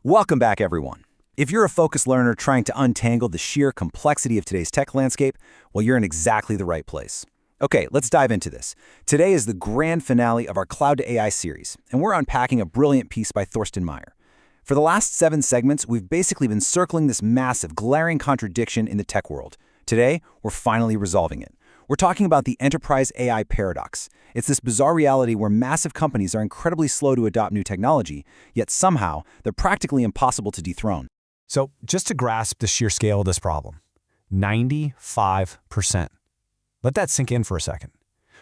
Welcome back, everyone. If you're a focused learner trying to untangle the sheer complexity of today's tech landscape, well, you're in exactly the right place. Okay, let's dive into this. Today is the grand finale of our Cloud to AI series, and we're unpacking a brilliant piece by Thorsten Meyer. For the last 7 segments, we've basically been circling this massive, glaring contradiction in the tech world. Today, we're finally resolving it. We're talking about the enterprise AI paradox. It's this bizarre reality where massive companies are incredibly slow to adopt new technology, yet somehow they're practically impossible to dethrone. So just to grasp the sheer scale of this problem, 95%. Let that sink in for a second.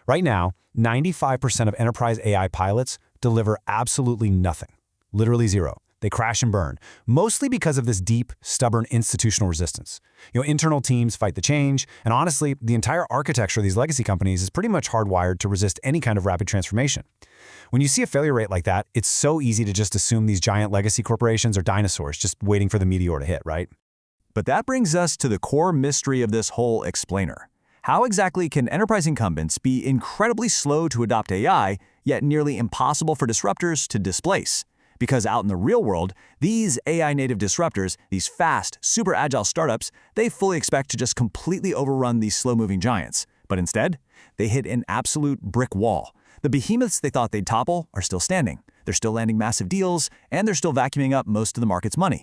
Right now, 95% of enterprise AI pilots deliver absolutely nothing, literally zero. They crash and burn, mostly because of this deep, stubborn institutional resistance. Internal teams fight the change, and honestly, the entire architecture of these legacy companies is pretty much hardwired to resist any kind of rapid transformation. When you see a failure rate like that, it's so easy to just assume these giant legacy corporations are dinosaurs just waiting for the meteor to hit, right? But that brings us to the core mystery of this whole explainer. How exactly can enterprise incumbents be incredibly slow to adopt AI, yet nearly impossible for disruptors to displace? Because out in the real world, these AI-native disruptors, these fast, super agile startups, they fully expect to just completely overrun these slow-moving giants. But instead, they hit an absolute brick wall. The behemoths they thought they'd topple are still standing. They're still landing massive deals, and they're still vacuuming up most of the market's money.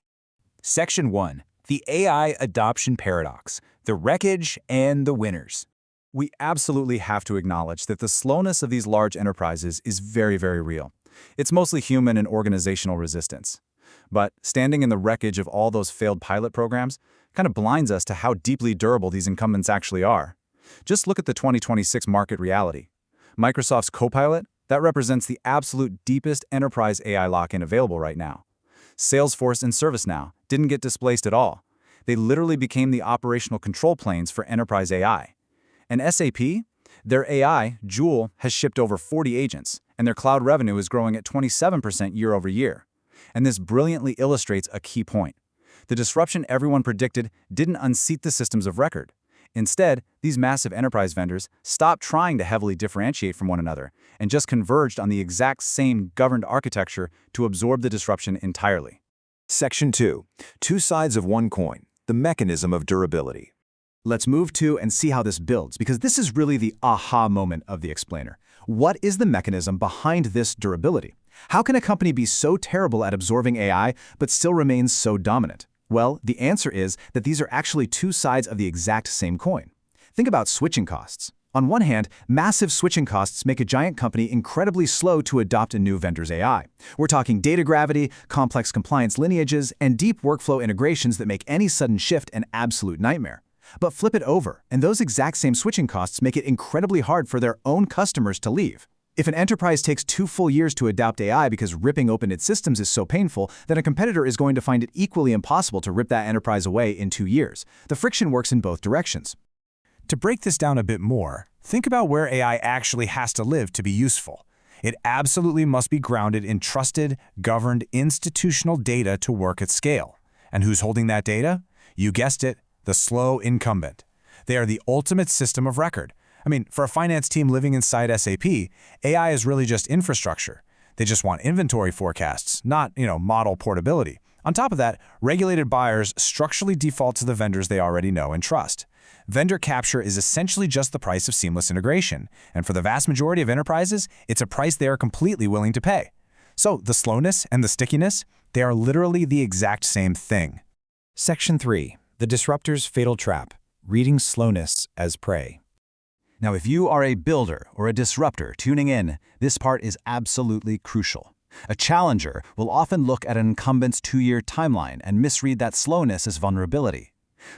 Section 1. The AI Adoption Paradox, the Wreckage and the Winners. We absolutely have to acknowledge that the slowness of these large enterprises is very, very real. It's mostly human and organizational resistance. But standing in the wreckage of all those failed pilot programs kind of blinds us to how deeply durable these incumbents actually are. Just look at the 2026 market reality. Microsoft's Copilot, that represents the absolute deepest enterprise AI lock-in available right now. Salesforce and ServiceNow didn't get displaced at all. They literally became the operational control planes for enterprise AI. And SAP, their AI, Joule, has shipped over 40 agents, and their cloud revenue is growing at 27% year over year. And this brilliantly illustrates a key point. The disruption everyone predicted didn't unseat the systems of record. Instead, these massive enterprise vendors stopped trying to heavily differentiate from one another and just converged on the exact same governed architecture to absorb the disruption entirely. Section 2. Two sides of one coin, the mechanism of durability. Let's move to and see how this builds, because this is really the aha moment of the explainer. What is the mechanism behind this durability? How can a company be so terrible at absorbing AI but still remain so dominant? Well, the answer is that these are actually two sides of the exact same coin. Think about switching costs. On one hand, massive switching costs make a giant company incredibly slow to adopt a new vendor's AI. We're talking data gravity, complex compliance lineages, and deep workflow integrations that make any sudden shift an absolute nightmare. But flip it over, and those exact same switching costs make it incredibly hard for their own customers to leave. If an enterprise takes 2 full years to adopt AI because ripping open its systems is so painful, then a competitor is going to find it equally impossible to rip that enterprise away in 2 years. The friction works in both directions. To break this down a bit more, think about where AI actually has to live to be useful. It absolutely must be grounded in trusted, governed, institutional data to work at scale. And who's holding that data? You guessed it, the slow incumbent. They are the ultimate system of record. For a finance team living inside SAP, AI is really just infrastructure. They just want inventory forecasts, not, model portability. On top of that, regulated buyers structurally default to the vendors they already know and trust. Vendor capture is essentially just the price of seamless integration, and for the vast majority of enterprises, it's a price they are completely willing to pay. So the slowness and the stickiness, they are literally the exact same thing. Section 3. The Disruptor's Fatal Trap, Reading Slowness as Prey. Now, if you are a builder or a disruptor tuning in, this part is absolutely crucial. A challenger will often look at an incumbent's 2-year timeline and misread that slowness as vulnerability.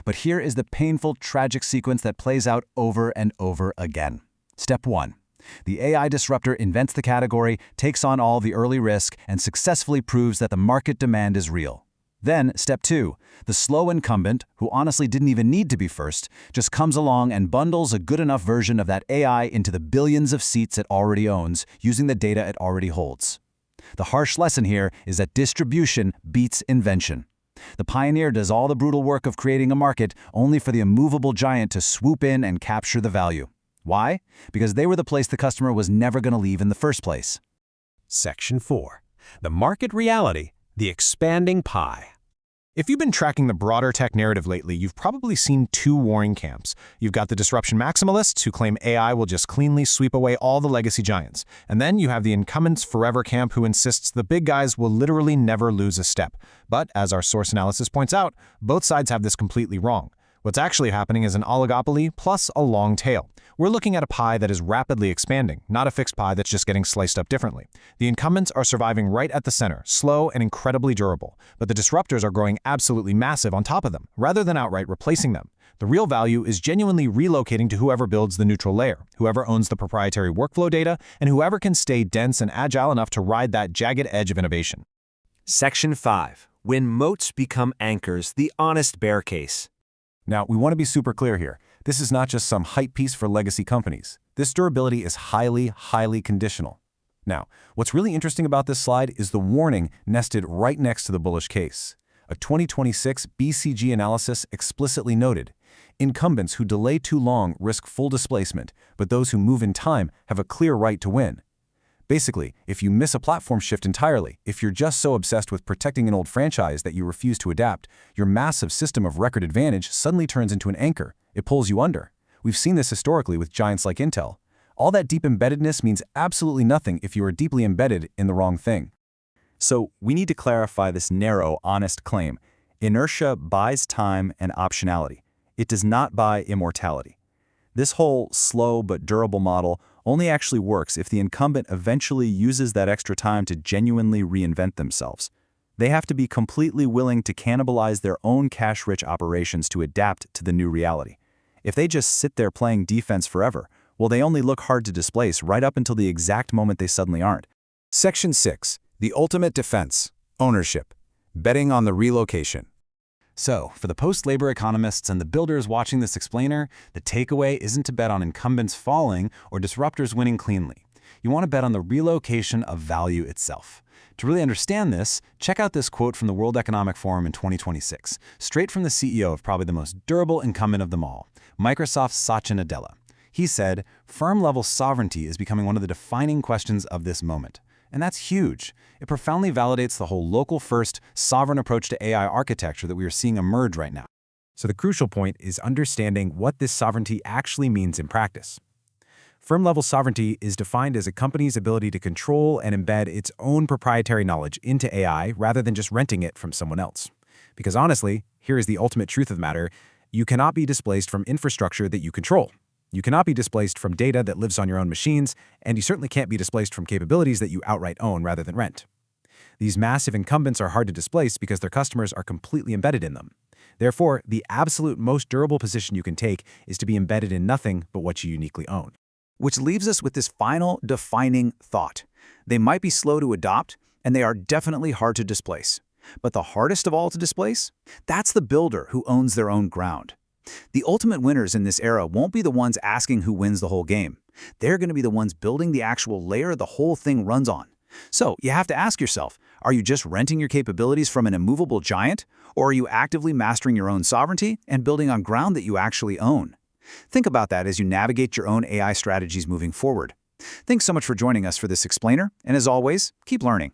But here is the painful, tragic sequence that plays out over and over again. Step 1. The AI disruptor invents the category, takes on all the early risk, and successfully proves that the market demand is real. Then, step 2, the slow incumbent, who honestly didn't even need to be first, just comes along and bundles a good enough version of that AI into the billions of seats it already owns, using the data it already holds. The harsh lesson here is that distribution beats invention. The pioneer does all the brutal work of creating a market, only for the immovable giant to swoop in and capture the value. Why? Because they were the place the customer was never going to leave in the first place. Section 4. The Market Reality The expanding pie. If you've been tracking the broader tech narrative lately, you've probably seen two warring camps. You've got the disruption maximalists who claim AI will just cleanly sweep away all the legacy giants. And then you have the incumbents forever camp who insists the big guys will literally never lose a step. But as our source analysis points out, both sides have this completely wrong. What's actually happening is an oligopoly plus a long tail. We're looking at a pie that is rapidly expanding, not a fixed pie that's just getting sliced up differently. The incumbents are surviving right at the center, slow and incredibly durable, but the disruptors are growing absolutely massive on top of them, rather than outright replacing them. The real value is genuinely relocating to whoever builds the neutral layer, whoever owns the proprietary workflow data, and whoever can stay dense and agile enough to ride that jagged edge of innovation. Section 5. When moats become anchors, the honest bear case. Now, we want to be super clear here. This is not just some hype piece for legacy companies. This durability is highly conditional. Now, what's really interesting about this slide is the warning nested right next to the bullish case. A 2026 BCG analysis explicitly noted, incumbents who delay too long risk full displacement, but those who move in time have a clear right to win. Basically, if you miss a platform shift entirely, if you're just so obsessed with protecting an old franchise that you refuse to adapt, your massive system of record advantage suddenly turns into an anchor. It pulls you under. We've seen this historically with giants like Intel. All that deep embeddedness means absolutely nothing if you are deeply embedded in the wrong thing. So we need to clarify this narrow, honest claim. Inertia buys time and optionality. It does not buy immortality. This whole slow but durable model only actually works if the incumbent eventually uses that extra time to genuinely reinvent themselves. They have to be completely willing to cannibalize their own cash-rich operations to adapt to the new reality. If they just sit there playing defense forever, well, they only look hard to displace right up until the exact moment they suddenly aren't. Section 6. The ultimate defense. Ownership. Betting on the relocation. So, for the post-labor economists and the builders watching this explainer, the takeaway isn't to bet on incumbents falling or disruptors winning cleanly. You want to bet on the relocation of value itself. To really understand this, check out this quote from the World Economic Forum in 2026, straight from the CEO of probably the most durable incumbent of them all, Microsoft's Satya Nadella. He said, "Firm-level sovereignty is becoming one of the defining questions of this moment." And that's huge. It profoundly validates the whole local-first, sovereign approach to AI architecture that we are seeing emerge right now. So the crucial point is understanding what this sovereignty actually means in practice. Firm-level sovereignty is defined as a company's ability to control and embed its own proprietary knowledge into AI rather than just renting it from someone else. Because honestly, here is the ultimate truth of the matter, you cannot be displaced from infrastructure that you control. You cannot be displaced from data that lives on your own machines, and you certainly can't be displaced from capabilities that you outright own rather than rent. These massive incumbents are hard to displace because their customers are completely embedded in them. Therefore, the absolute most durable position you can take is to be embedded in nothing but what you uniquely own. Which leaves us with this final defining thought. They might be slow to adopt, and they are definitely hard to displace. But the hardest of all to displace? That's the builder who owns their own ground. The ultimate winners in this era won't be the ones asking who wins the whole game. They're going to be the ones building the actual layer the whole thing runs on. So you have to ask yourself, are you just renting your capabilities from an immovable giant? Or are you actively mastering your own sovereignty and building on ground that you actually own? Think about that as you navigate your own AI strategies moving forward. Thanks so much for joining us for this explainer, and as always, keep learning.